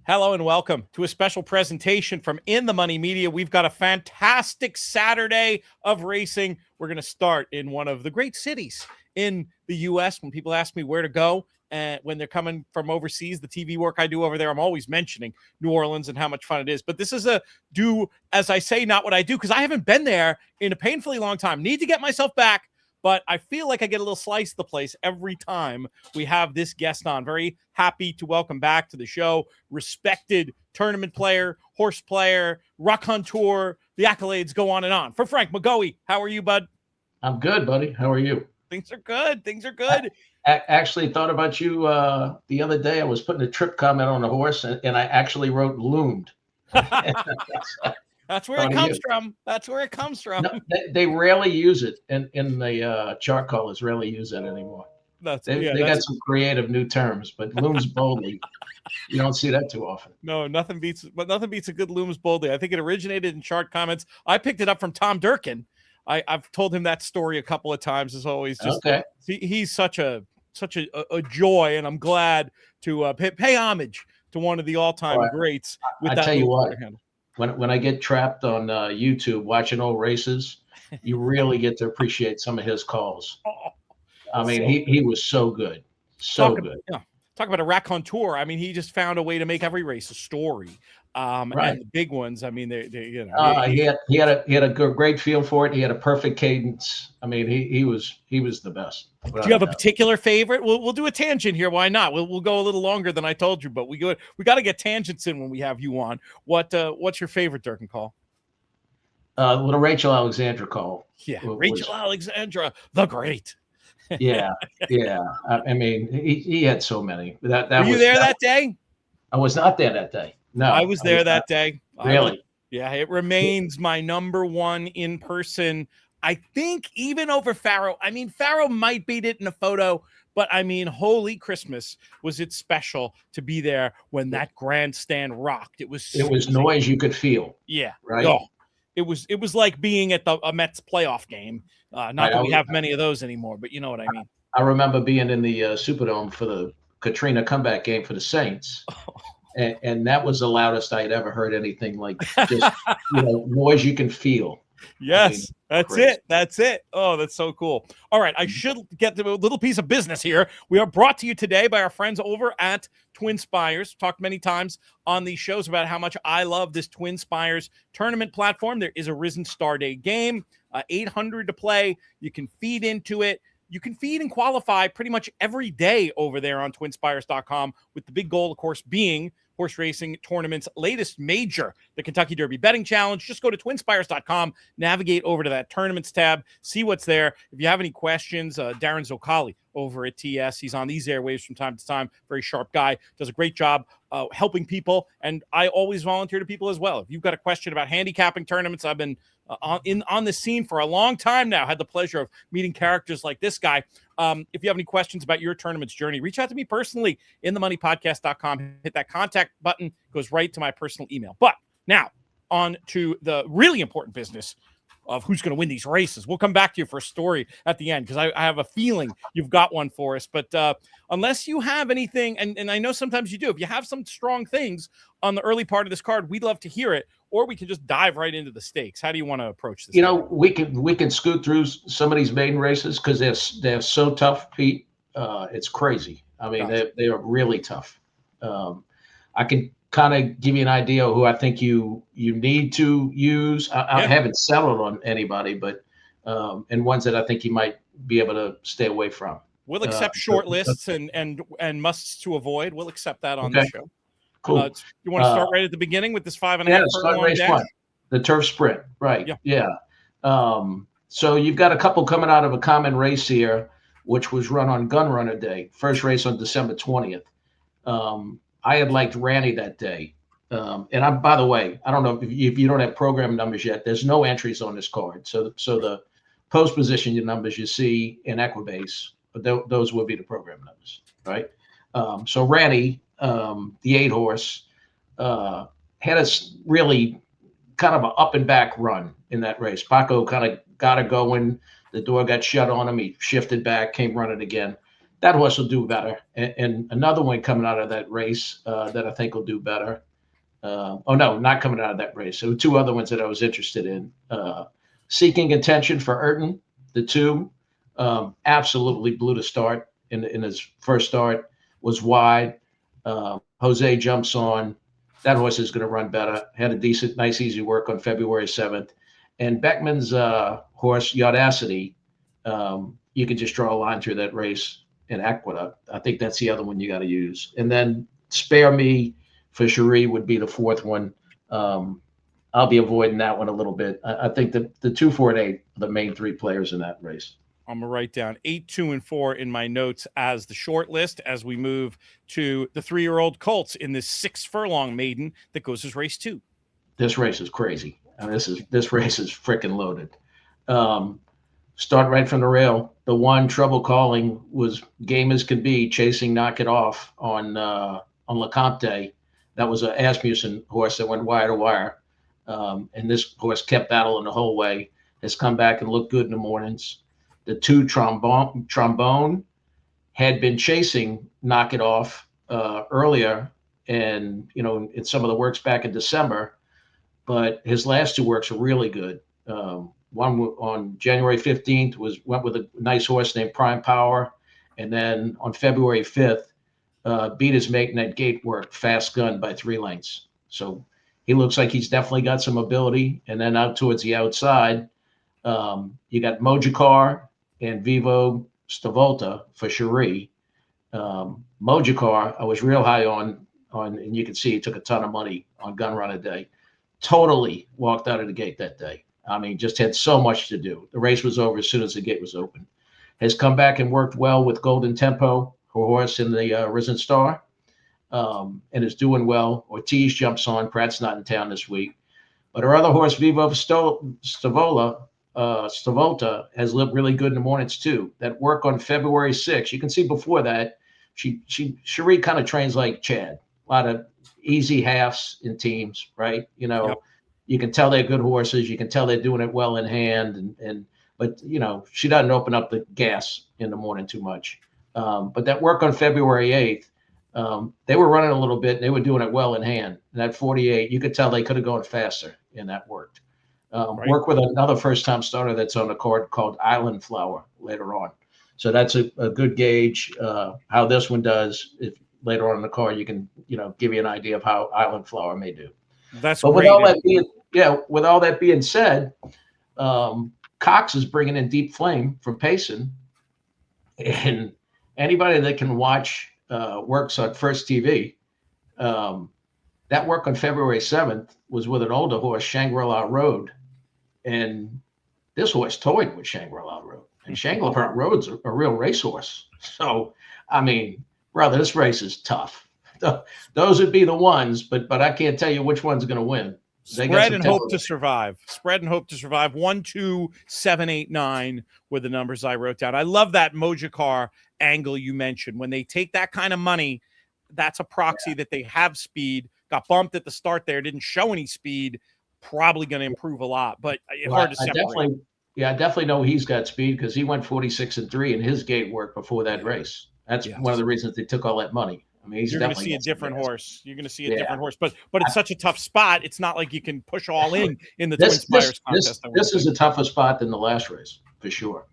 Hello and welcome to a special presentation from In the Money Media. We've got a fantastic Saturday of racing. We're going to start in one of the great cities in the U.S. When people ask me where to go and when they're coming from overseas, the TV work I do over there, I'm always mentioning New Orleans and how much fun it is. But this is a do as I say, not what I do, because I haven't been there in a painfully long time. Need to get myself back. But I feel like I get a little slice of the place every time we have this guest on. Very happy to welcome back to the show, respected tournament player, horse player, raconteur, the accolades go on and on. For Frank McGoey, how are you, bud? I'm good, buddy. How are you? Things are good. Things are good. I actually thought about you the other day. I was putting a trip comment on a horse, and I actually wrote loomed. That's where it comes from. That's where it comes from. No, they rarely use it in the chart callers. Rarely use that anymore. They got some creative new terms, but looms boldly. You don't see that too often. No, nothing beats a good looms boldly. I think it originated in chart comments. I picked it up from Tom Durkin. I've told him that story a couple of times. As always, just okay. He's such a joy, and I'm glad to pay homage to one of the all-time greats. I tell you what. When I get trapped on YouTube watching old races, you really get to appreciate some of his calls. I mean, he was so good. Good. Talk about a raconteur. I mean, he just found a way to make every race a story. And the big ones, I mean, he had a great feel for it. He had a perfect cadence. I mean, he was the best. Do you have a particular favorite? We'll do a tangent here. Why not? We'll go a little longer than I told you, but we got to get tangents in when we have you on. What's your favorite Durkin call? Little Rachel Alexandra call. Yeah, Rachel Alexandra, the great. Yeah. I mean, he had so many. Were you there that day? I was not there that day. No, I was there that day. Really? Yeah, it remains my number one in person. I think even over Faro. I mean, Faro might beat it in a photo, but I mean, holy Christmas, was it special to be there when that grandstand rocked? It was noise you could feel. Yeah. Right. Oh, it was like being at a Mets playoff game. Not that we have many of those anymore, but you know what I mean. I remember being in the Superdome for the Katrina comeback game for the Saints. And that was the loudest I had ever heard anything like just noise you can feel. Yes, that's it. Oh, that's so cool. All right, I should get to a little piece of business here. We are brought to you today by our friends over at Twin Spires. Talked many times on these shows about how much I love this Twin Spires tournament platform. There is a Risen Star Day game, 800 to play. You can feed into it. You can feed and qualify pretty much every day over there on twinspires.com, with the big goal, of course, being horse racing tournament's latest major, the Kentucky Derby Betting Challenge. Just go to twinspires.com, navigate over to that tournaments tab, see what's there. If you have any questions, Darren Zocali over at TS, he's on these airwaves from time to time. Very sharp guy, does a great job helping people, and I always volunteer to people as well. If you've got a question about handicapping tournaments, I've been on the scene for a long time now. Had the pleasure of meeting characters like this guy. If you have any questions about your tournament's journey, reach out to me personally, inthemoneypodcast.com. Hit that contact button, goes right to my personal email. But now on to the really important business of who's going to win these races. We'll come back to you for a story at the end, because I have a feeling you've got one for us. But unless you have anything, and I know sometimes you do, if you have some strong things on the early part of this card, we'd love to hear it, or we can just dive right into the stakes. How do you want to approach this? We can scoot through some of these maiden races because they're so tough, Pete. It's crazy. I mean, they are really tough. I can kind of give you an idea of who I think you need to use. I haven't settled on anybody, but and ones that I think you might be able to stay away from. We'll accept short lists and musts to avoid. We'll accept that on the show. Cool. You want to start right at the beginning with this 5.5 start race dash? 1, the turf sprint, right? Yeah. So you've got a couple coming out of a common race here, which was run on Gun Runner Day. First race on December 20th. I had liked Ranny that day. And by the way, I don't know if you don't have program numbers yet, there's no entries on this card. So the post position numbers you see in Equibase, those will be the program numbers, right? So Ranny, the 8 horse, had a really kind of an up and back run in that race. Paco kind of got it going. The door got shut on him. He shifted back, came running again. that horse will do better. And another one coming out of that race that I think will do better. Oh no, not coming out of that race. There were two other ones that I was interested in. Seeking Attention for Urton, the two, absolutely blew the start in his first start, was wide. Jose jumps on. That horse is going to run better. Had a decent, nice, easy work on February 7th. And Beckman's horse, Yaudacity, you could just draw a line through that race in Aqueduct. I think that's the other one you got to use. And then Spare Me for Cherie would be the fourth one. I'll be avoiding that one a little bit. I think the 2, 4, and 8 are the main three players in that race. I'm gonna write down 8, 2, and 4 in my notes as the short list as we move to the 3-year-old colts in this 6 furlong maiden that goes as race 2. This race is crazy. I mean, this race is freaking loaded. Start right from the rail. The one, Trouble Calling, was game as could be, chasing Knock It Off on LeCompte. That was an Asmussen horse that went wire to wire. And this horse kept battling the whole way, has come back and looked good in the mornings. The 2, Trombone, had been chasing Knock It Off earlier, and in some of the works back in December, but his last 2 works are really good. One on January 15th went with a nice horse named Prime Power, and then on February 5th, beat his mate in that gate work, Fast Gun, by 3 lengths. So he looks like he's definitely got some ability. And then out towards the outside, you got Mojicar and Vivo Stavolta for Cherie. Mojicar, I was real high on, and you can see he took a ton of money on Gun Runner Day. Totally walked out of the gate that day. I mean, just had so much to do. The race was over as soon as the gate was open. Has come back and worked well with Golden Tempo, her horse in the Risen Star, and is doing well. Ortiz jumps on. Pratt's not in town this week. But her other horse, Vivo Stavolta, has looked really good in the mornings too. That work on February 6th, you can see before that, Cherie kind of trains like Chad. A lot of easy halves in teams, right? Yep. You can tell they're good horses. You can tell they're doing it well in hand, but she doesn't open up the gas in the morning too much. But that work on February 8th, they were running a little bit. And they were doing it well in hand. And that 48, you could tell they could have gone faster, and that worked. Right. Work with another first-time starter that's on the card called Island Flower later on. So that's a good gauge how this one does. If later on in the card, you can give you an idea of how Island Flower may do. That's but great. With all that being said, Cox is bringing in Deep Flame from Payson, and anybody that can watch works on First TV, that work on February 7th was with an older horse, Shangri-La Road, and this horse toyed with Shangri-La Road, and Shangri-La Road's a real racehorse. So, I mean, brother, this race is tough. Those would be the ones, but I can't tell you which one's going to win. Spread and hope to survive. Spread and hope to survive. 1, 2, 7, 8, 9 were the numbers I wrote down. I love that Mojicar angle you mentioned. When they take that kind of money, that's a proxy that they have speed. Got bumped at the start there, didn't show any speed. Probably going to improve a lot, but hard to separate. I definitely know he's got speed because he went 46-3 in his gate work before that race. That's one of the reasons they took all that money. I mean, you're going to see a different horse. You're going to see a different horse, but it's such a tough spot. It's not like you can push all in the Twin Spires contest. This is a tougher spot than the last race for sure.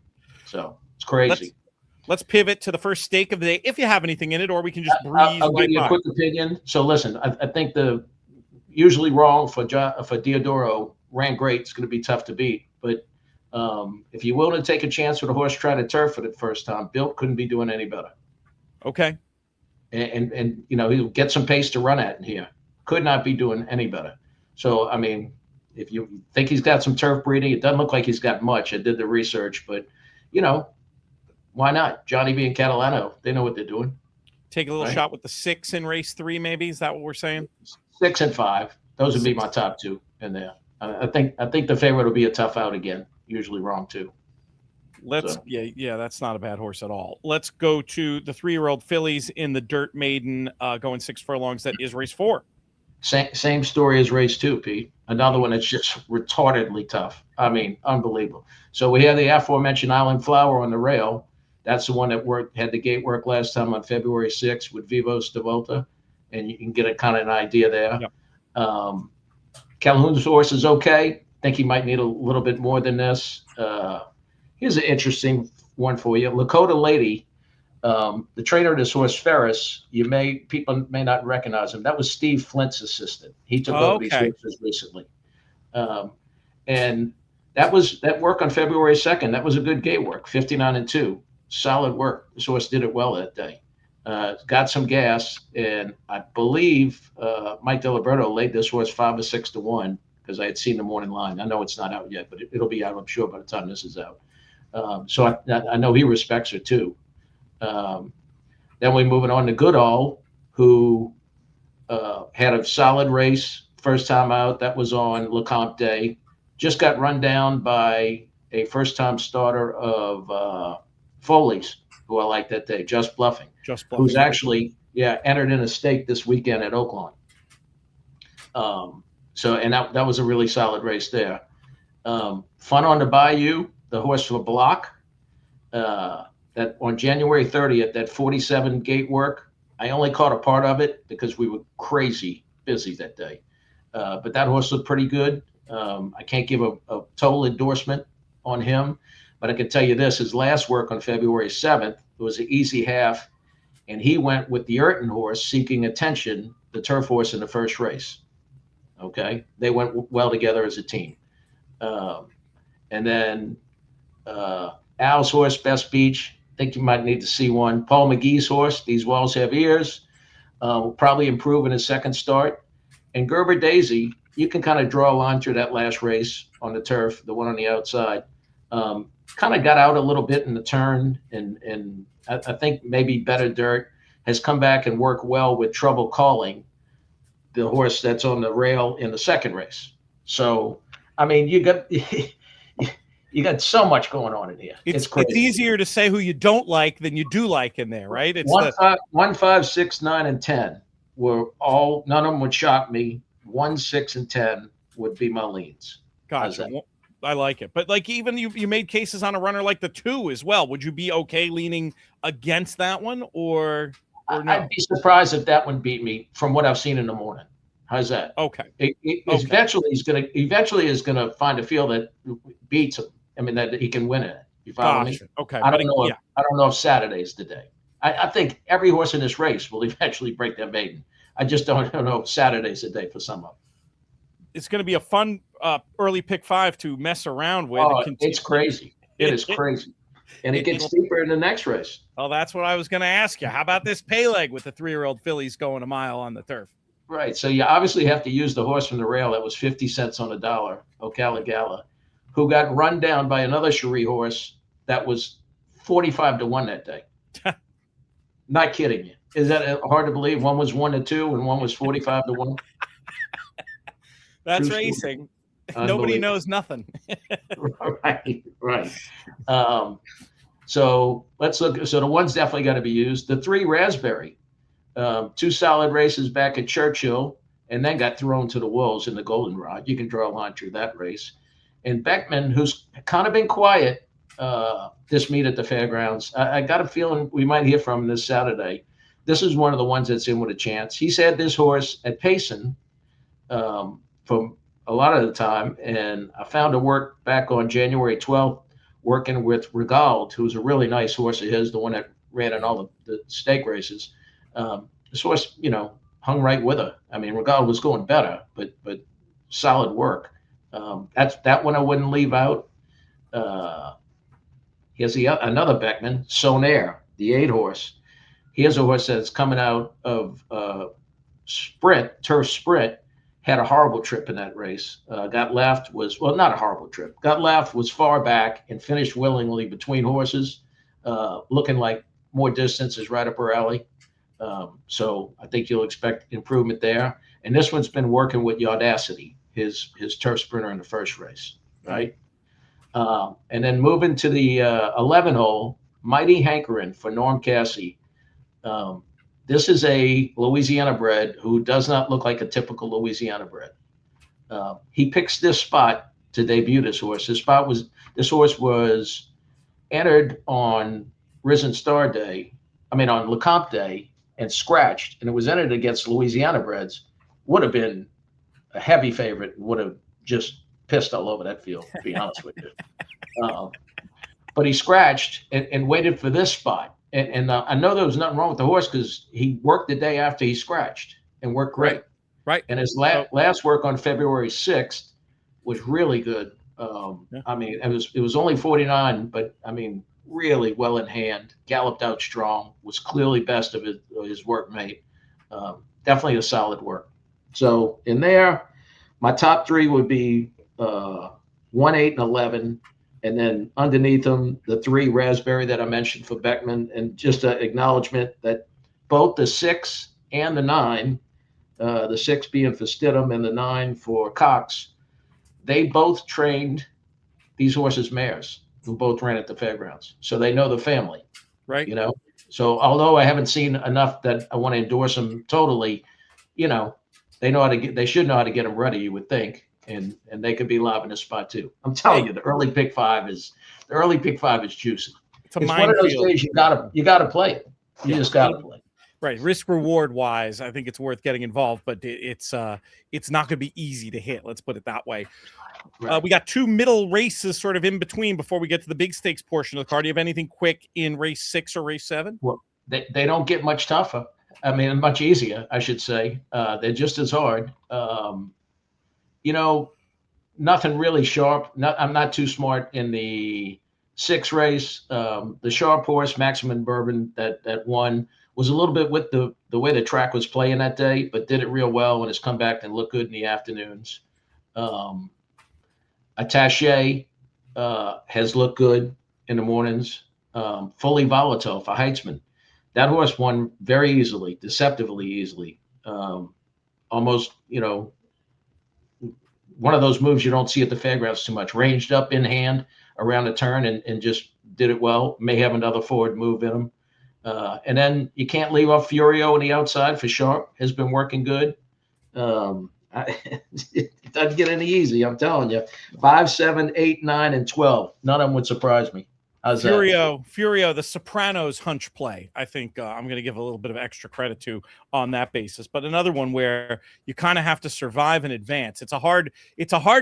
So it's crazy. Let's pivot to the first stake of the day, if you have anything in it, or we can just breeze. I'll give you a quick opinion. So listen, I think the usually wrong for Diodoro ran great. It's going to be tough to beat, but if you're willing to take a chance with a horse trying to turf for the first time, Built couldn't be doing any better. Okay. And he'll get some pace to run at in here. Could not be doing any better. So, I mean, if you think he's got some turf breeding, it doesn't look like he's got much. I did the research, but, why not? Johnny B and Catalano, they know what they're doing. Take a little shot with the 6 in race 3, maybe? Is that what we're saying? 6 and 5. Those would be my top 2 in there. I think the favorite will be a tough out again. Usually wrong, too. That's not a bad horse at all. Let's go to the 3-year-old fillies in the Dirt Maiden going 6 furlongs. That is race 4. Same story as race 2, Pete. Another one that's just retardedly tough. I mean, unbelievable. So we have the aforementioned Island Flower on the rail. That's the one that had the gate work last time on February 6th with Vivo Stavolta, and you can get a kind of an idea there. Yep. Calhoun's horse is okay. I think he might need a little bit more than this. Here's an interesting one for you. Lakota Lady, the trainer of this horse, Ferris, people may not recognize him. That was Steve Flint's assistant. He took over these horses recently. And that work on February 2nd, that was a good gate work, 59-2. Solid work. This horse did it well that day. Got some gas, and I believe Mike Diliberto laid this horse 5 or 6 to 1 because I had seen the morning line. I know it's not out yet, but it'll be out, I'm sure, by the time this is out. So I know he respects her too. Then we're moving on to Goodall, who had a solid race first time out. That was on LeCompte Day. Just got run down by a first-time starter of Foley's, who I like that day, Just Bluffing. Who's actually entered in a stake this weekend at Oaklawn. And that was a really solid race there. Fun on the Bayou, the horse for Block. That on January 30th, that 47 gate work, I only caught a part of it because we were crazy busy that day. But that horse looked pretty good. I can't give a total endorsement on him, but I can tell you this: his last work on February 7th was an easy half, and he went with the Urton horse, Seeking Attention, the turf horse in the first race. Okay, they went well together as a team. And then Al's horse, Best Beach. I think you might need to see one. Paul McGee's horse, These Walls Have Ears, will probably improve in his second start. And Gerber Daisy, you can kind of draw a line through that last race on the turf, the one on the outside. Kind of got out a little bit in the turn, and I think maybe Better Dirt has come back and worked well with Trouble Calling, the horse that's on the rail in the second race. So, I mean, you got so much going on in here. It's crazy. It's easier to say who you don't like than you do like in there, right? It's 1, 5, 6, 9, and 10 were all. None of them would shock me. 1, 6, and 10 would be my leans. Gotcha. I like it. But like even you made cases on a runner like the 2 as well. Would you be okay leaning against that one or no? I'd be surprised if that one beat me from what I've seen in the morning. How's that? Okay. Eventually is gonna find a field that beats him. I mean that he can win it. You follow me? Okay. I don't know if Saturday's the day. I think every horse in this race will eventually break that maiden. I just don't know if Saturday's the day for some of them. It's going to be a fun early pick 5 to mess around with. It's crazy. It is crazy. And it gets deeper in the next race. Oh, that's what I was going to ask you. How about this Peleg with the 3-year-old fillies going a mile on the turf? Right. So you obviously have to use the horse from the rail that was 50 cents on the dollar, Ocala Gala, who got run down by another Cherie horse that was 45 to 1 that day. Not kidding you. Is that hard to believe? One was 1 to 2 and one was 45 to 1. That's racing. Nobody knows nothing. Right. So let's look. So the one's definitely got to be used. The 3 Raspberry, 2 solid races back at Churchill, and then got thrown to the wolves in the Goldenrod. You can draw a line through that race. And Beckman, who's kind of been quiet this meet at the fairgrounds, I got a feeling we might hear from him this Saturday. This is one of the ones that's in with a chance. He's had this horse at Payson from a lot of the time, and I found a work back on January 12th working with Regald, who's a really nice horse of his, the one that ran in all the stake races. This horse, hung right with her. I mean, Regald was going better, but solid work. That's that one I wouldn't leave out. He has another Beckman, Sonair, the 8 horse. He has a horse that's coming out of turf sprint. Had a horrible trip in that race. Got left, not a horrible trip. Got left, was far back, and finished willingly between horses, looking like more distance is right up her alley. So I think you'll expect improvement there. And this one's been working with Audacity, his turf sprinter in the first race, right? And then moving to the 11 hole, Mighty Hankering for Norm Cassie. This is a Louisiana bred who does not look like a typical Louisiana bred. He picks this spot to debut this horse. This horse was entered on Risen Star Day, on LeCompte Day, and scratched, and it was entered against Louisiana breds, would have been a heavy favorite, would have just pissed all over that field, to be honest with you. But he scratched and waited for this spot. And I know there was nothing wrong with the horse because he worked the day after he scratched and worked great. Right. And his last work on February 6th was really good. It was only 49, but really well in hand, galloped out strong, was clearly best of his workmate. Definitely a solid work. So in there, my top three would be 1, 8, and 11. And then underneath them, the 3 Raspberry that I mentioned for Beckman, and just an acknowledgement that both the 6 and the 9, the 6 being for Stidham and the 9 for Cox, they both trained these horses' mares who both ran at the fairgrounds. So they know the family, right? So although I haven't seen enough that I want to endorse them totally, they know they should know how to get them ready, you would think. And they could be live in a spot too. I'm telling you, the early pick five is juicy. It's one of those days you gotta play it. You just gotta play. Right, risk reward wise, I think it's worth getting involved, but it's not going to be easy to hit. Let's put it that way. Right. We got 2 middle races sort of in between before we get to the big stakes portion of the card. Do you have anything quick in race 6 or race 7? Well, they don't get much tougher. Much easier, I should say. They're just as hard. Nothing really sharp. I'm not too smart in the 6 race. The sharp horse, Maximum Bourbon, that won, was a little bit with the way the track was playing that day, but did it real well and has come back and looked good in the afternoons. Attaché has looked good in the mornings. Fully Volatile for Heitzman. That horse won very easily, deceptively easily. Almost, one of those moves you don't see at the fairgrounds too much. Ranged up in hand around the turn and just did it well. May have another forward move in him. And then you can't leave off Furio on the outside for Sharp. Has been working good. It doesn't get any easy, I'm telling you. 5, 7, 8, 9, and 12. None of them would surprise me. Furio, the Sopranos hunch play, I think I'm going to give a little bit of extra credit to on that basis. But another one where you kind of have to survive in advance. It's a hard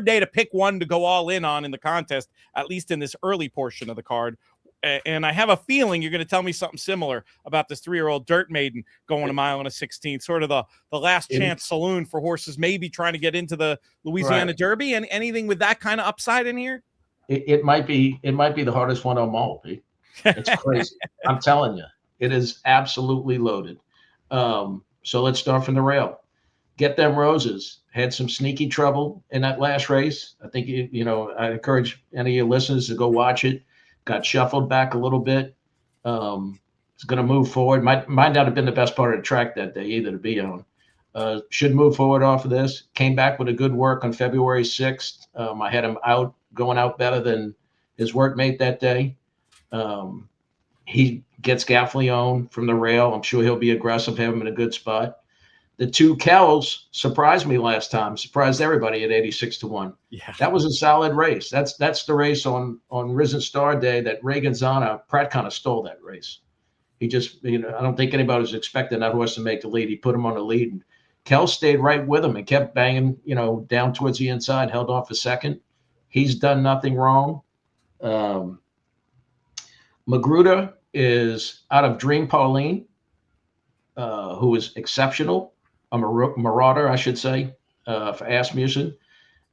day to pick one to go all in on in the contest, at least in this early portion of the card. And I have a feeling you're going to tell me something similar about this 3-year-old Dirt Maiden going a mile and a 16, sort of the last chance saloon for horses maybe trying to get into the Louisiana Derby. And anything with that kind of upside in here? It might be the hardest one of them all, Pete. It's crazy. I'm telling you, it is absolutely loaded. So let's start from the rail. Get Them Roses had some sneaky trouble in that last race. I think I encourage any of your listeners to go watch it. Got shuffled back a little bit. It's going to move forward. Might not have been the best part of the track that day either to be on. Should move forward off of this. Came back with a good work on February 6th. I had him going out better than his workmate that day. He gets Gaffleone from the rail. I'm sure he'll be aggressive, have him in a good spot. The 2 Kells surprised me last time, surprised everybody at 86-1. Yeah. That was a solid race. That's the race on Risen Star Day that Ray Gonzana, Pratt kind of stole that race. He just, I don't think anybody was expecting that horse to make the lead. He put him on the lead. And Kell stayed right with him and kept banging, down towards the inside, held off a second. He's done nothing wrong. Magruder is out of Dream Pauline, who is exceptional. A marauder, I should say, for Asmussen.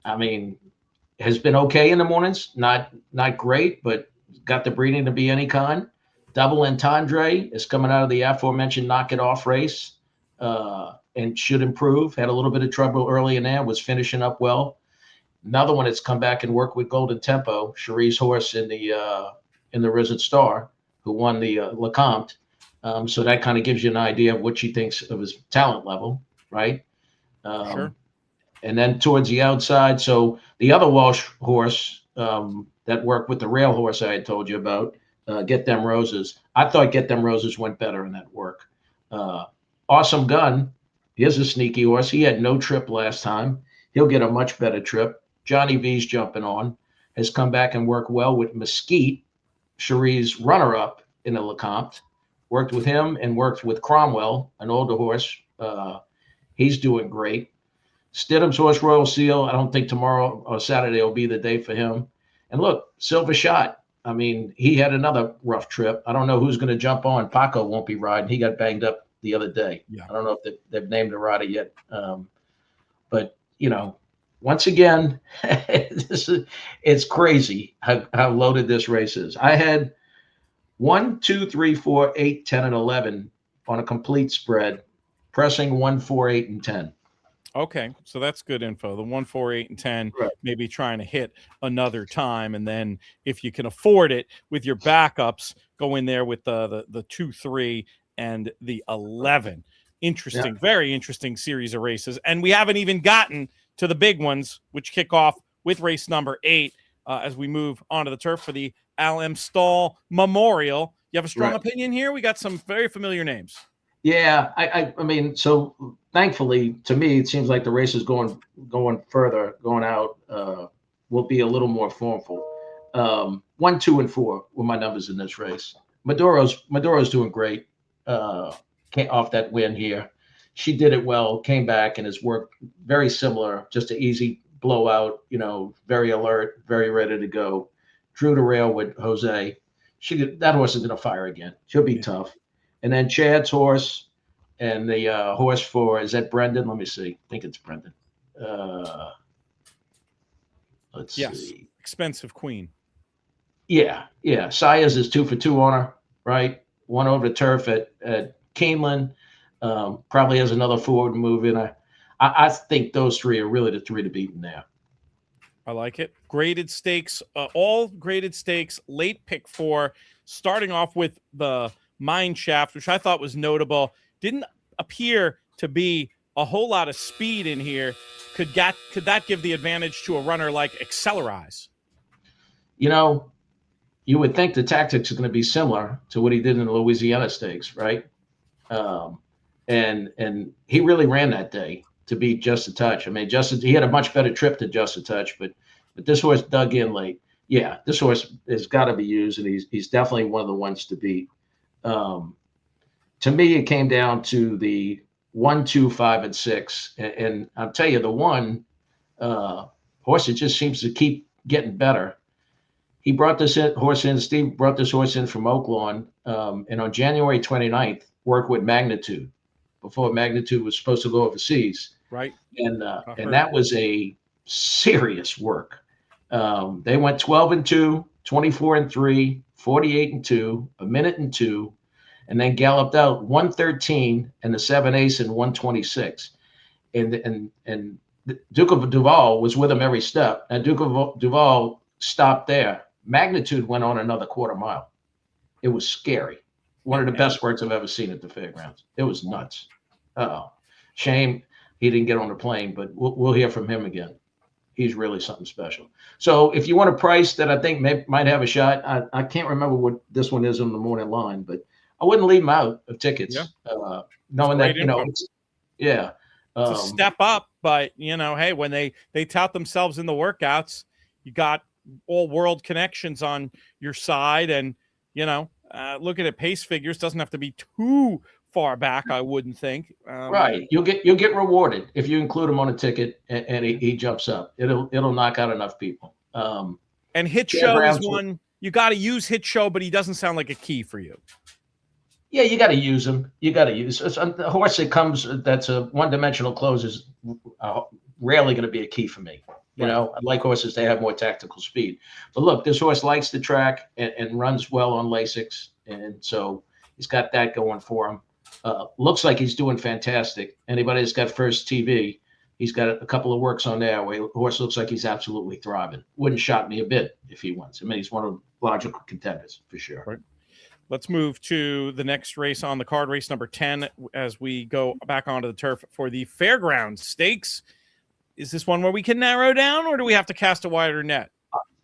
Has been okay in the mornings. Not great, but got the breeding to be any kind. Double Entendre is coming out of the aforementioned Knock It Off race and should improve. Had a little bit of trouble early in there, was finishing up well. Another one that's come back and worked with Golden Tempo, Cherie's horse in the Risen Star, who won the LeCompte. So that kind of gives you an idea of what she thinks of his talent level, right? Sure. And then towards the outside, so the other Walsh horse that worked with the rail horse I had told you about, Get Them Roses. I thought Get Them Roses went better in that work. Awesome Gun, he is a sneaky horse. He had no trip last time. He'll get a much better trip. Johnny V's jumping on, has come back and worked well with Mesquite, Cherie's runner-up in the Lecomte. Worked with him and worked with Cromwell, an older horse. He's doing great. Stidham's horse, Royal Seal. I don't think tomorrow or Saturday will be the day for him. And look, Silver Shot. I mean, he had another rough trip. I don't know who's going to jump on. Paco won't be riding. He got banged up the other day. Yeah. I don't know if they've named the rider yet. But, once again, it's crazy how loaded this race is. I had 1, 2, 3, 4, 8, 10, and 11 on a complete spread, pressing 1, 4, 8, and 10. Okay, so that's good info. The 1, 4, 8, and 10, right. Maybe trying to hit another time. And then if you can afford it with your backups, go in there with the 2, 3, and the 11. Interesting, Very interesting series of races. And we haven't even gotten to the big ones, which kick off with race number 8 as we move onto the turf for the Al Stall Memorial. You have a strong opinion here? We got some very familiar names. Yeah, I mean, so thankfully, to me, it seems like the race is going out, will be a little more formful. 1, 2, and 4 were my numbers in this race. Maduro's doing great. Came off that win here. She did it well, came back and has worked very similar, just an easy blowout, very alert, very ready to go. Drew the rail with Jose. That horse is going to fire again. She'll be tough. And then Chad's horse and the horse is that Brendan? Let me see. I think it's Brendan. Let's see. Expensive Queen. Yeah. Saez is 2 for 2 on her, right? One over the turf at Keeneland. Probably has another forward move in her. I think those 3 are really the 3 to beat in there. I like it. Graded stakes, all graded stakes, late pick 4, starting off with the Mineshaft, which I thought was notable. Didn't appear to be a whole lot of speed in here. Could that give the advantage to a runner like Accelerize? You would think the tactics are going to be similar to what he did in the Louisiana Stakes, right? And he really ran that day to beat Just a Touch. I mean, he had a much better trip than Just a Touch, but this horse dug in late. Yeah, this horse has got to be used, and he's definitely one of the ones to beat. To me, it came down to the 1, 2, 5, and 6, and I'll tell you, the one horse, it just seems to keep getting better. He brought this horse in. Steve brought this horse in from Oaklawn, and on January 29th, worked with Magnitude before Magnitude was supposed to go overseas. Right, and that was a serious work. They went 12-2, 24-3, 48-2, a minute and 2, and then galloped out 113 and the 7 ace and 126. And Duke of Duval was with him every step. And Duke of Duval stopped there. Magnitude went on another quarter mile. It was scary. One of the best works I've ever seen at the fairgrounds. It was nuts. Shame he didn't get on the plane, but we'll hear from him again. He's really something special. So if you want a price that I think might have a shot, I can't remember what this one is on the morning line, but I wouldn't leave him out of tickets, knowing that, it's a step up, but hey, when they tout themselves in the workouts, you got all world connections on your side, and looking at pace figures doesn't have to be too far back, I wouldn't think. Right, you'll get rewarded if you include him on a ticket, and he jumps up. It'll knock out enough people. And Hit Show is one you got to use. Hit Show, but he doesn't sound like a key for you. Yeah, you got to use him. You got to use a horse that comes that's a one-dimensional close is rarely going to be a key for me. I like horses that have more tactical speed. But look, this horse likes the track and runs well on Lasix, and so he's got that going for him. Looks like he's doing fantastic. Anybody that's got First TV, he's got a couple of works on there where the horse looks like he's absolutely thriving. Wouldn't shock me a bit if he wins. I mean, he's one of the logical contenders for sure. Right. Let's move to the next race on the card, race number 10, as we go back onto the turf for the Fairgrounds Stakes. Is this one where we can narrow down, or do we have to cast a wider net?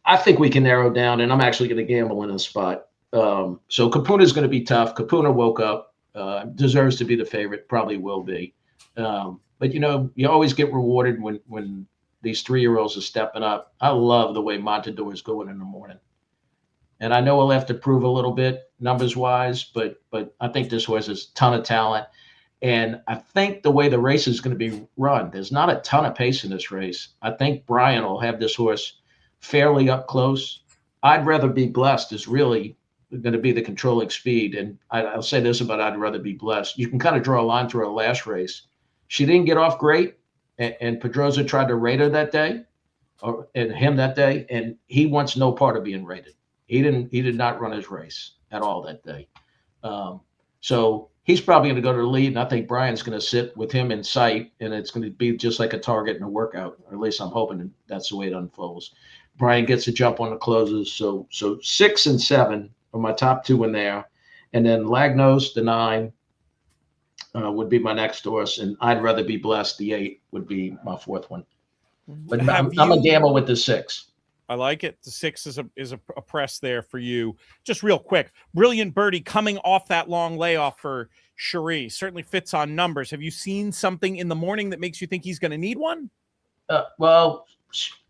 I think we can narrow down, and I'm actually going to gamble in a spot. So Capuna is going to be tough. Capuna woke up, deserves to be the favorite, probably will be. But, you always get rewarded when these 3-year-olds are stepping up. I love the way Montador is going in the morning. And I know he'll have to prove a little bit numbers wise, but I think this horse has a ton of talent. And I think the way the race is going to be run, there's not a ton of pace in this race. I think Brian will have this horse fairly up close. I'd Rather Be Blessed is really going to be the controlling speed. And I'll say this about I'd Rather Be Blessed. You can kind of draw a line through her last race. She didn't get off great, and Pedroza tried to rate her that day, and him that day, and he wants no part of being rated. He did not run his race at all that day. So he's probably going to go to the lead, and I think Brian's going to sit with him in sight, and it's going to be just like a target in a workout, or at least I'm hoping that's the way it unfolds. Brian gets a jump on the closes, so 6 and 7 are my top two in there, and then Lagnos, the 9, would be my next horse, and I'd Rather Be Blessed, the 8, would be my fourth one. But I'm a gamble with the 6. I like it. The 6 is a press there for you. Just real quick, Brilliant Birdie coming off that long layoff for Cherie certainly fits on numbers. Have you seen something in the morning that makes you think he's going to need one? Well,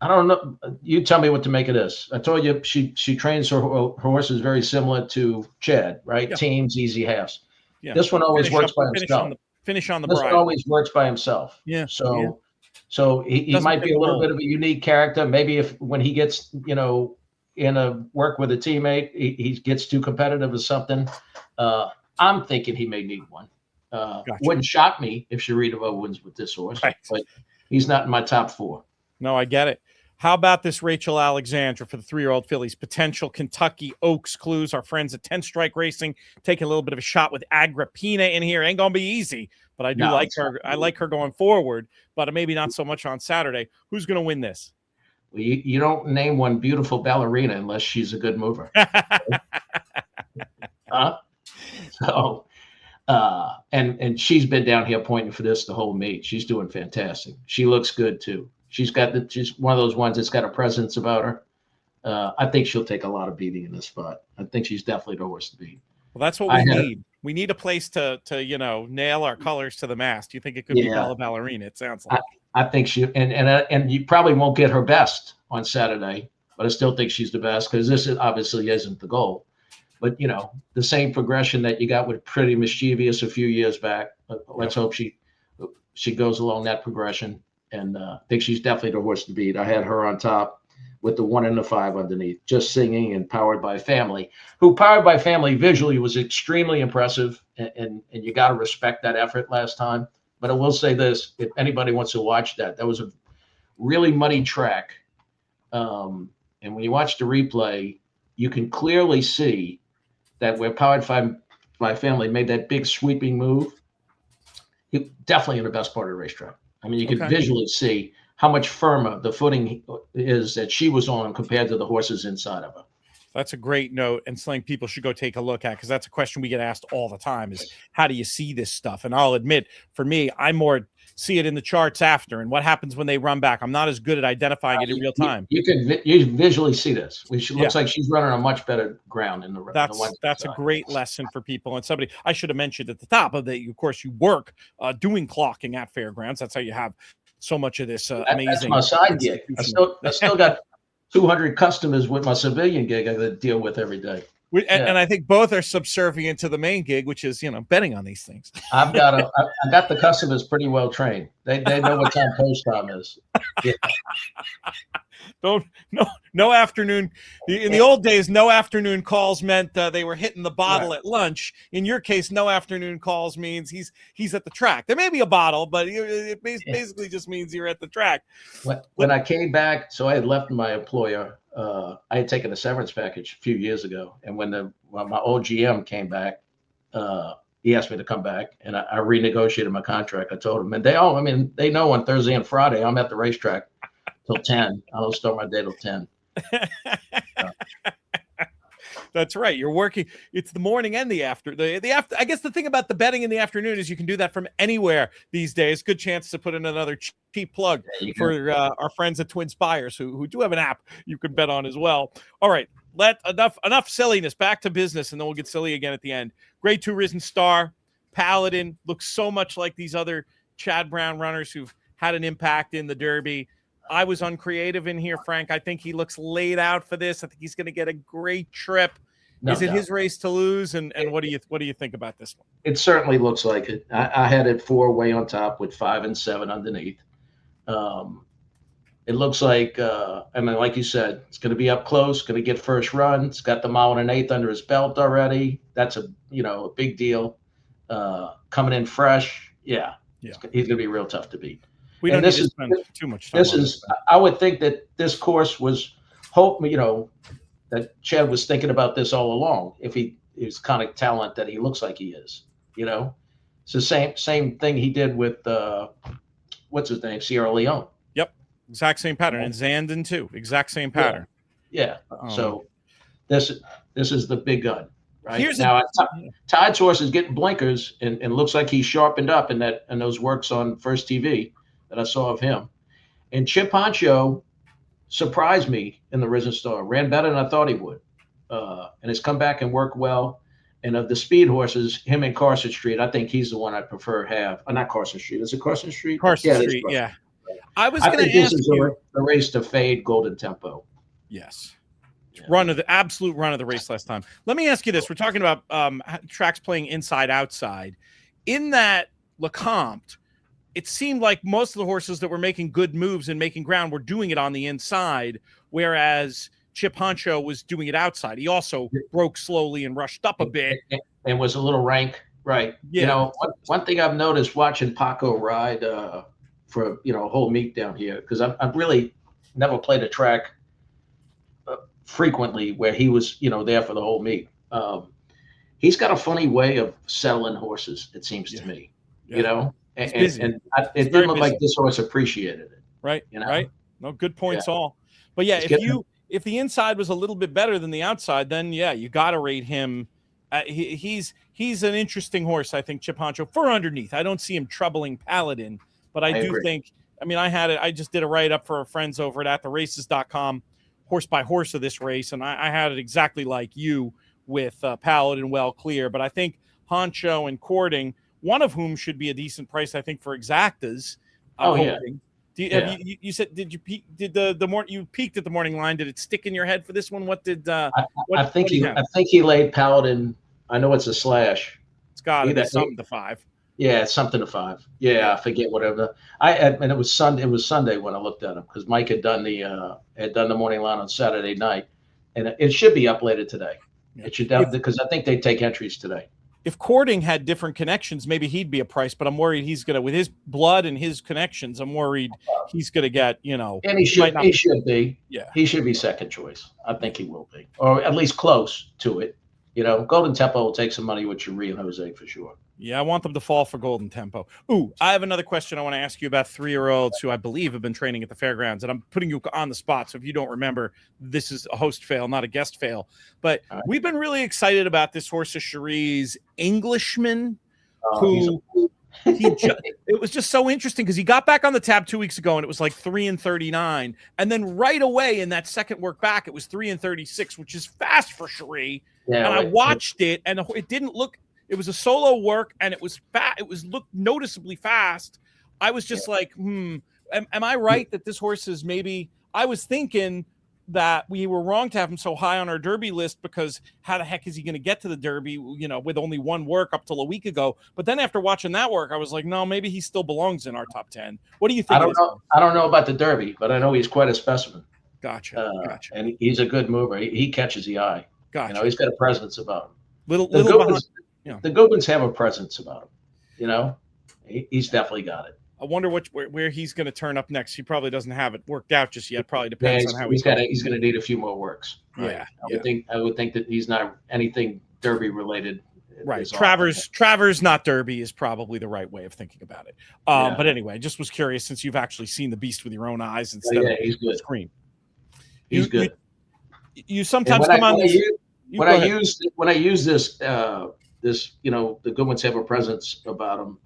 I don't know. You tell me what to make of this. I told you she trains her horses very similar to Chad, right? Yeah. Teams, easy halves. Yeah. This one always works by himself. Finish on the This bride. one always works by himself. Yeah. So he might be a little bit of a unique character. Maybe when he gets, in a work with a teammate, he gets too competitive or something. I'm thinking he may need one. Gotcha. Wouldn't shock me if Sharita wins with this horse, right. But he's not in my top 4. No, I get it. How about this Rachel Alexandra for the 3-year-old fillies? Potential Kentucky Oaks clues. Our friends at 10 Strike Racing taking a little bit of a shot with Agrippina in here. Ain't going to be easy, but I do like her. I like her going forward, but maybe not so much on Saturday. Who's going to win this? Well, you don't name one Beautiful Ballerina unless she's a good mover. So, and she's been down here pointing for this the whole meet. She's doing fantastic. She looks good too. She's one of those ones that's got a presence about her. I think she'll take a lot of beating in this spot. I think she's definitely the horse to beat. Well, that's what we need. We need a place to nail our colors to the mast. You think it could be Bella Ballerina? It sounds like. I think she and you probably won't get her best on Saturday, but I still think she's the best because this obviously isn't the goal. But the same progression that you got with Pretty Mischievous a few years back. Let's hope she goes along that progression. And I think she's definitely the horse to beat. I had her on top with the 1 and the 5 underneath, just singing, and Powered by Family, who Powered by Family visually was extremely impressive. And you got to respect that effort last time. But I will say this, if anybody wants to watch that was a really muddy track. And when you watch the replay, you can clearly see that where Powered by Family made that big sweeping move, he definitely in the best part of the racetrack. I mean, you can visually see how much firmer the footing is that she was on compared to the horses inside of her. That's a great note, and something people should go take a look at, because that's a question we get asked all the time is, how do you see this stuff? And I'll admit, for me, I more see it in the charts after and what happens when they run back. I'm not as good at identifying it in real time. You visually see this. Looks like she's running on much better ground in the That's a great lesson for people. And somebody I should have mentioned at the top of that, of course, you work doing clocking at fairgrounds. That's how you have so much of this amazing. That's my side gig. I still got 200 customers with my civilian gig I got to deal with every day. And I think both are subservient to the main gig, which is, betting on these things. I got the customers pretty well trained. They know what time post time is. Yeah. No afternoon. In the old days, no afternoon calls meant they were hitting the bottle at lunch. In your case, no afternoon calls means he's at the track. There may be a bottle, but it basically just means you're at the track. When I came back, so I had left my employer. I had taken a severance package a few years ago, and when my old GM came back, he asked me to come back, and I renegotiated my contract. I told him, and they know on Thursday and Friday I'm at the racetrack till 10. I don't start my day till 10. That's right. You're working. It's the morning and the after. I guess the thing about the betting in the afternoon is you can do that from anywhere these days. Good chance to put in another cheap plug for our friends at Twin Spires who do have an app you can bet on as well. All right. Enough silliness. Back to business, and then we'll get silly again at the end. Grade 2 Risen Star. Paladin looks so much like these other Chad Brown runners who've had an impact in the Derby. I was uncreative in here, Frank. I think he looks laid out for this. I think he's going to get a great trip. No Is it doubt. His race to lose? And what do you think about this one? It certainly looks like it. I had it 4 way on top with 5 and 7 underneath. It looks like, I mean, like you said, it's going to be up close, going to get first run. It's got the mile and an eighth under his belt already. That's a big deal. Coming in fresh. Yeah. He's going to be real tough to beat. We don't need to spend too much time. I would think that this course was that Chad was thinking about this all along. If he is kind of talent that he looks like he is, it's the same thing he did with what's his name, Sierra Leone. Yep, exact same pattern, and Zandon too, exact same pattern. Yeah. So this is the big gun, right? Todd's horse is getting blinkers and looks like he's sharpened up in those works on First TV that I saw of him. And Chip Honcho surprised me in the Risen Star. Ran better than I thought he would, and has come back and worked well. And of the speed horses, him and Carson Street, I think he's the one I prefer have. Not Carson Street. Is it Carson Street? Carson Street, yeah. I was going to ask this is the race to fade Golden Tempo. Yes. Absolute run of the race last time. Let me ask you this. We're talking about tracks playing inside, outside. In that Lecomte, it seemed like most of the horses that were making good moves and making ground were doing it on the inside, whereas Chip Honcho was doing it outside. He also broke slowly and rushed up a bit. And was a little rank. Right. Yeah. One thing I've noticed watching Paco ride for, a whole meet down here, because I've really never played a track frequently where he was, there for the whole meet. He's got a funny way of settling horses, it seems to me, and it didn't look like this horse appreciated it. Right. Right. No, good points all. But yeah, if the inside was a little bit better than the outside, then you got to rate him. He's an interesting horse, I think, Chip Honcho, for underneath. I don't see him troubling Paladin, but I do think, I just did a write-up for our friends over at theraces.com, horse by horse of this race, and I had it exactly like you with Paladin well clear. But I think Honcho and Courting, one of whom should be a decent price, I think, for exactas. You said, did you peak? Did the morning you peaked at the morning line? Did it stick in your head for this one? What did I think he laid Paladin. I know it's a slash. It's got it. Something to 5. Yeah, it's something to 5. Yeah, I forget whatever. And it was Sunday. It was Sunday when I looked at him because Mike had done the morning line on Saturday night, and it should be up later today. Yeah. It should because I think they take entries today. If Courting had different connections, maybe he'd be a price, but I'm worried he's gonna, with his blood and his connections, I'm worried he's gonna get, And he should be. Yeah. He should be second choice. I think he will be. Or at least close to it. Golden Tempo will take some money with Cherie and Jose for sure. Yeah, I want them to fall for Golden Tempo. Ooh, I have another question I want to ask you about 3-year-olds who I believe have been training at the fairgrounds, and I'm putting you on the spot. So if you don't remember, this is a host fail, not a guest fail. But we've been really excited about this horse of Cherie's, Englishman, it was just so interesting because he got back on the tab 2 weeks ago and it was like 3-39. And then right away in that second work back, it was 3-36, which is fast for Cherie. Yeah, and I watched it and it didn't look, it was a solo work and it was fast. It was looked noticeably fast. I was just like, am I right that this horse is maybe, I was thinking that we were wrong to have him so high on our Derby list because how the heck is he going to get to the Derby, with only one work up till a week ago. But then after watching that work, I was like, no, maybe he still belongs in our top 10. What do you think? I don't know about the Derby, but I know he's quite a specimen. Gotcha. And he's a good mover. He catches the eye. Gotcha. He's got a presence about him. The Gobins have a presence about him. He's definitely got it. I wonder where he's going to turn up next. He probably doesn't have it worked out just yet. Probably depends on how he's going to need a few more works. Right? Yeah. I would think that he's not anything Derby related. Right. Travers, not Derby is probably the right way of thinking about it. But anyway, I just was curious since you've actually seen the beast with your own eyes instead of the screen. He's good. You sometimes come on this. When I use this, the good ones have a presence about them.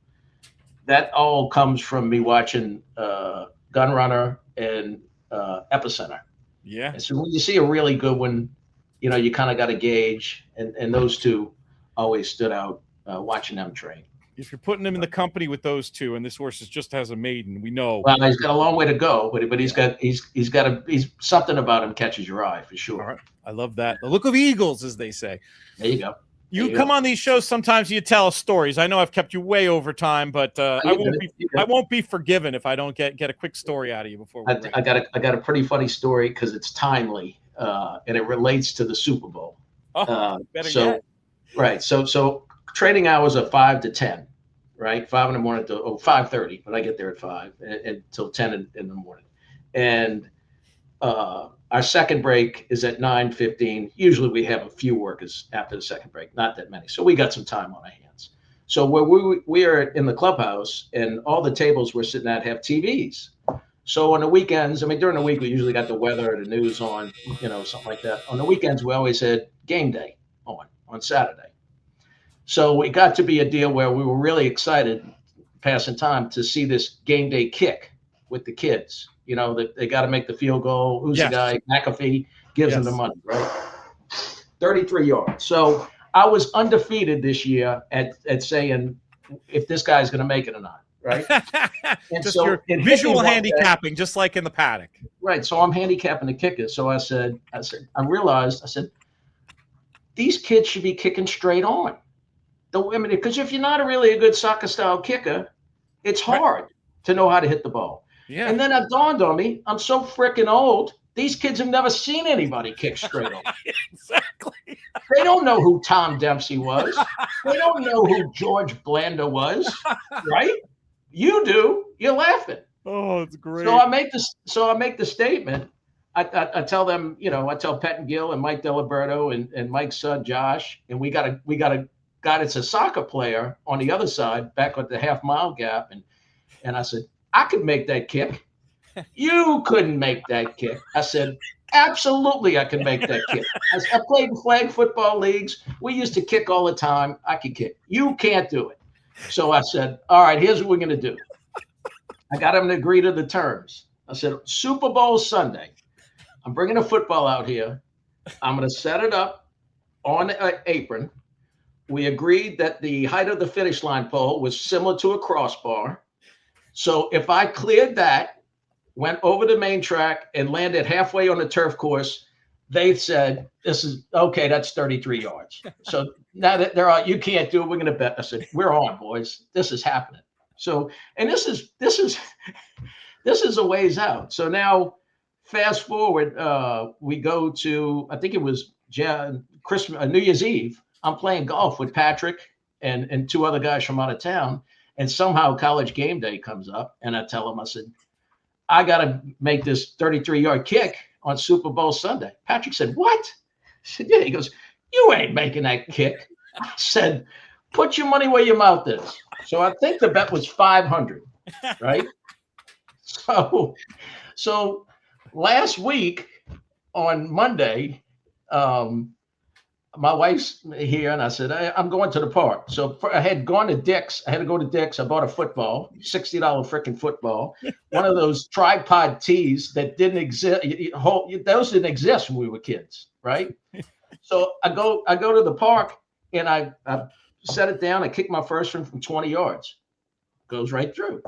That all comes from me watching Gun Runner and Epicenter. Yeah. And so when you see a really good one, you kind of got to gauge, and those two always stood out watching them train. If you're putting him in the company with those two, and this horse just has a maiden, we know. Well, he's got a long way to go, but he's something about him catches your eye for sure. All right. I love that. The look of eagles, as they say. There you go. You come on these shows sometimes. You tell us stories. I know I've kept you way over time, but I won't be forgiven if I don't get a quick story out of you before. I got a pretty funny story because it's timely and it relates to the Super Bowl. Right. So training hours are 5 to 10, right? 5 in the morning to 5:30, but I get there at 5 until 10 in the morning, and our second break is at 9:15. Usually we have a few workers after the second break, not that many. So we got some time on our hands. So where we are in the clubhouse and all the tables we're sitting at have TVs. So on the weekends, I mean, during the week, we usually got the weather or the news on, something like that. On the weekends, we always had game day on Saturday. So we got to be a deal where we were really excited, passing time, to see this game day kick with the kids. They got to make the field goal. Who's the guy? McAfee gives them the money, right? 33 yards. So I was undefeated this year at saying if this guy's going to make it or not, right? And just your visual handicapping, just like in the paddock. Right. So I'm handicapping the kicker. So I realized, these kids should be kicking straight on. Because if you're not really a good soccer style kicker, it's hard to know how to hit the ball. Yeah. And then it dawned on me, I'm so freaking old. These kids have never seen anybody kick straight on. Exactly. They don't know who Tom Dempsey was. They don't know who George Blanda was, right? You do. You're laughing. Oh, it's great. So I make the statement. I tell them, I tell Pet and Gill and Mike Deliberto and Mike's son Josh, and we got a guy that's a soccer player on the other side, back at the half-mile gap, and I said, I could make that kick. You couldn't make that kick. I said, absolutely, I can make that kick. I played in flag football leagues. We used to kick all the time. I could kick. You can't do it. So I said, all right, here's what we're going to do. I got him to agree to the terms. I said, Super Bowl Sunday. I'm bringing a football out here. I'm going to set it up on an apron. We agreed that the height of the finish line pole was similar to a crossbar. So if I cleared that, went over the main track, and landed halfway on the turf course, they said, this is okay, that's 33 yards. So now that they're out, you can't do it, we're going to bet. I said, we're on, boys. This is happening. So, and this is a ways out. So now fast forward, we go to, I think it was Christmas, New Year's Eve. I'm playing golf with Patrick and two other guys from out of town. And somehow College Game Day comes up, and I tell him, I said, I got to make this 33-yard kick on Super Bowl Sunday. Patrick said, what? I said, yeah. He goes, you ain't making that kick. I said, put your money where your mouth is. So I think the bet was 500, right? So last week on Monday, my wife's here, and I said, I'm going to the park. So I had gone to Dick's. I had to go to Dick's. I bought a football, $60 freaking football, one of those tripod tees that didn't exist. Those didn't exist when we were kids, right? So I go to the park, and I set it down. I kick my first one from 20 yards. Goes right through.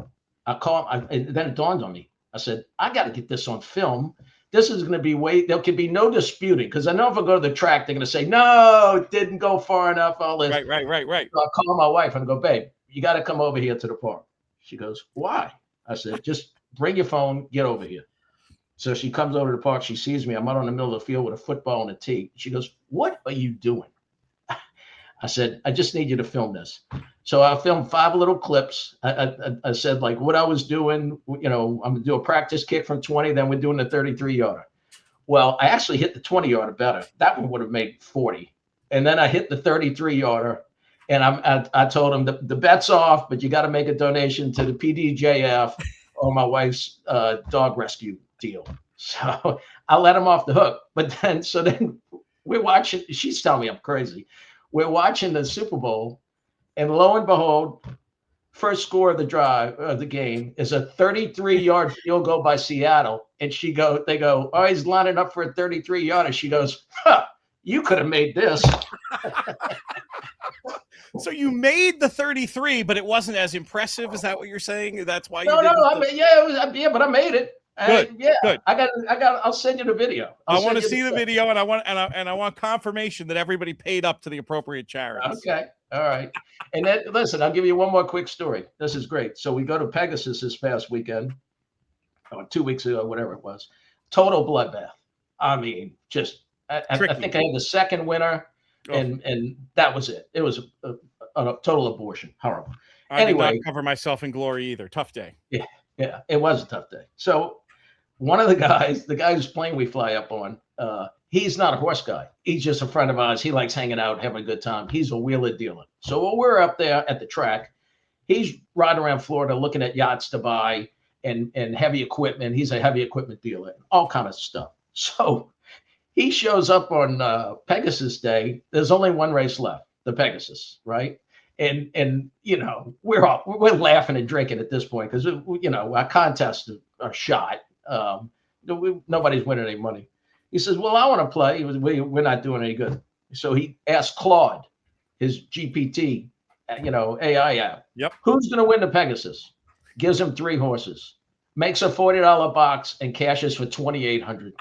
And then it dawned on me. I said, I got to get this on film. This is going to be there can be no disputing, because I know if I go to the track, they're going to say, no, it didn't go far enough. All this. Right. So I call my wife and I go, babe, you got to come over here to the park. She goes, why? I said, just bring your phone, get over here. So she comes over to the park. She sees me. I'm out in the middle of the field with a football and a tee. She goes, what are you doing? I said, I just need you to film this. So I filmed 5 little clips. I said, like, what I was doing, I'm going to do a practice kick from 20, then we're doing the 33-yarder. Well, I actually hit the 20-yarder better. That one would have made 40. And then I hit the 33-yarder, and I told him the bet's off, but you got to make a donation to the PDJF or my wife's dog rescue deal. So I let him off the hook. But then we're watching. She's telling me I'm crazy. We're watching the Super Bowl, and lo and behold, first score of the game is a 33-yard field goal by Seattle. And they go, oh, he's lining up for a 33-yarder. She goes, you could have made this. So you made the 33, but it wasn't as impressive. Is that what you're saying? That's why No, you didn't. I mean, yeah, but I made it. Good. Good. I got. I'll send you the video. I want to see the video, and I want confirmation that everybody paid up to the appropriate charities. Okay. All right. And then listen, I'll give you one more quick story. This is great. So we go to Pegasus this past weekend, or 2 weeks ago, whatever it was. Total bloodbath. I mean, just I think I had the second winner, and that was it. It was a total abortion. Horrible. I did not cover myself in glory either. Tough day. Yeah, it was a tough day. So one of the guy whose plane we fly up on, he's not a horse guy. He's just a friend of ours. He likes hanging out, having a good time. He's a wheeler dealer. So while we're up there at the track, he's riding around Florida looking at yachts to buy and heavy equipment. He's a heavy equipment dealer, all kind of stuff. So he shows up on Pegasus Day. There's only one race left, the Pegasus, right? And you know, we're laughing and drinking at this point because you know our contests are shot. Nobody's winning any money. He says, "Well, I want to play." We're not doing any good. So he asked Claude, his GPT, AI app. Yep. Who's going to win the Pegasus? Gives him 3 horses, makes a $40 box, and cashes for $2,800.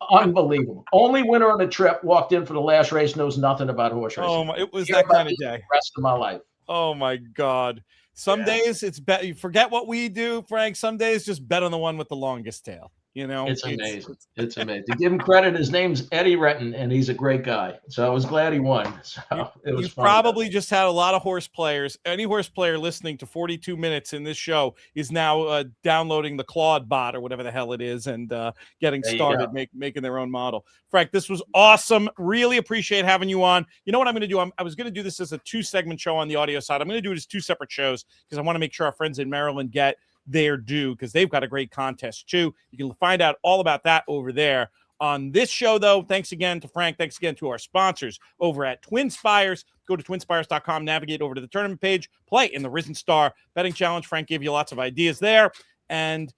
Unbelievable. Only winner on the trip, walked in for the last race, knows nothing about horse racing. Oh, it was that kind of day. The rest of my life. Oh my God. Some days it's bet. You forget what we do, Frank. Some days just bet on the one with the longest tail. You know, it's amazing. It's amazing. To give him credit, his name's Eddie Retton, and he's a great guy. So I was glad he won. So it was fun. Probably just had a lot of horse players. Any horse player listening to 42 minutes in this show is now downloading the Claude bot or whatever the hell it is and getting started making their own model. Frank, this was awesome. Really appreciate having you on. You know what I'm going to do? I was going to do this as a 2-segment show on the audio side. I'm going to do it as 2 separate shows because I want to make sure our friends in Maryland get their due because they've got a great contest too. You can find out all about that over there. On this show, though, thanks again to Frank. Thanks again to our sponsors over at TwinSpires. Go to twinspires.com, navigate over to the tournament page, play in the Risen Star Betting Challenge. Frank gave you lots of ideas there. And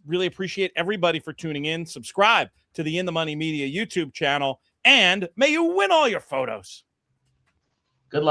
really appreciate everybody for tuning in. Subscribe to the In the Money Media YouTube channel. And may you win all your photos.